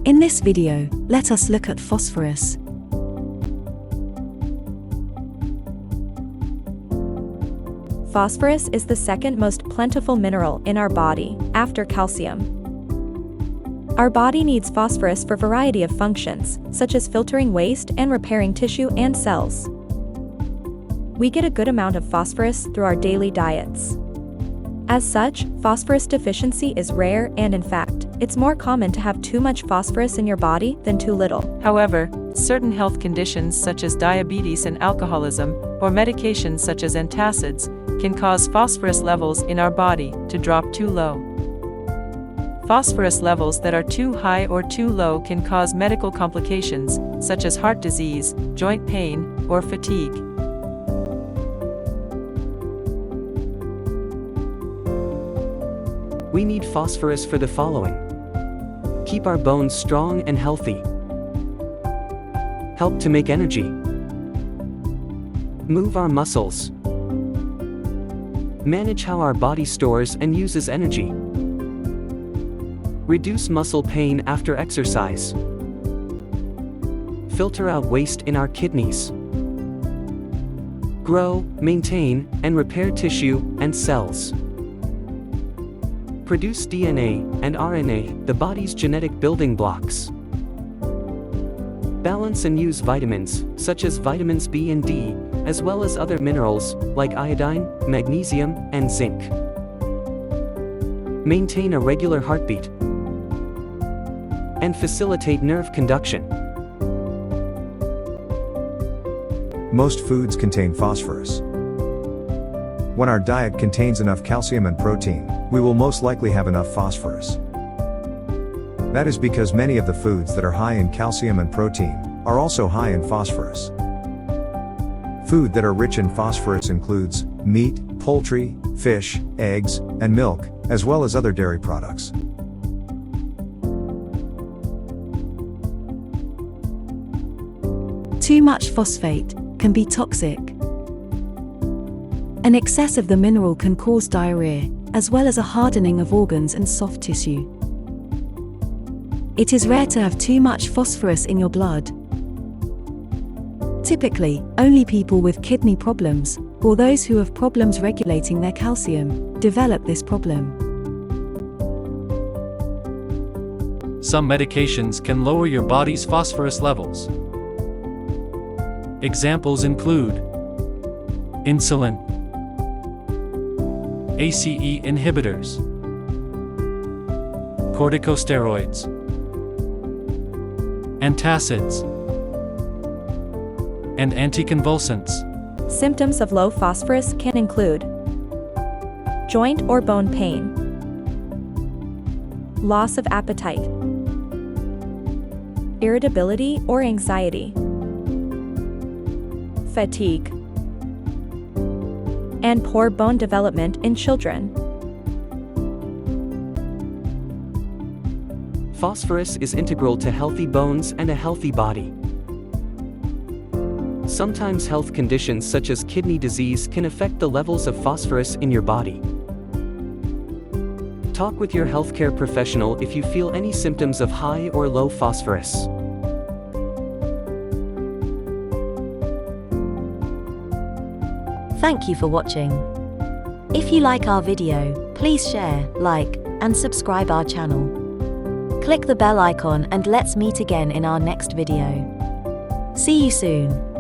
In this video, let us look at phosphorus. Phosphorus is the second most plentiful mineral in our body, after calcium. Our body needs phosphorus for a variety of functions, such as filtering waste and repairing tissue and cells. We get a good amount of phosphorus through our daily diets. As such, phosphorus deficiency is rare and in fact, it's more common to have too much phosphorus in your body than too little. However, certain health conditions such as diabetes and alcoholism, or medications such as antacids, can cause phosphorus levels in our body to drop too low. Phosphorus levels that are too high or too low can cause medical complications, such as heart disease, joint pain, or fatigue. We need phosphorus for the following: keep our bones strong and healthy, help to make energy, move our muscles, manage how our body stores and uses energy, reduce muscle pain after exercise, filter out waste in our kidneys, grow, maintain, and repair tissue and cells, produce DNA and RNA, the body's genetic building blocks, balance and use vitamins, such as vitamins B and D, as well as other minerals, like iodine, magnesium, and zinc. Maintain a regular heartbeat, and facilitate nerve conduction. Most foods contain phosphorus. When our diet contains enough calcium and protein, we will most likely have enough phosphorus. That is because many of the foods that are high in calcium and protein are also high in phosphorus. Food that are rich in phosphorus includes meat, poultry, fish, eggs, and milk, as well as other dairy products. Too much phosphate can be toxic. An excess of the mineral can cause diarrhea, as well as a hardening of organs and soft tissue. It is rare to have too much phosphorus in your blood. Typically, only people with kidney problems, or those who have problems regulating their calcium, develop this problem. Some medications can lower your body's phosphorus levels. Examples include insulin, ACE inhibitors, corticosteroids, antacids, and anticonvulsants. Symptoms of low phosphorus can include joint or bone pain, loss of appetite, irritability or anxiety, fatigue, and poor bone development in children. Phosphorus is integral to healthy bones and a healthy body. Sometimes health conditions such as kidney disease can affect the levels of phosphorus in your body. Talk with your healthcare professional if you feel any symptoms of high or low phosphorus. Thank you for watching. If you like our video, please share, like, and subscribe our channel. Click the bell icon and let's meet again in our next video. See you soon.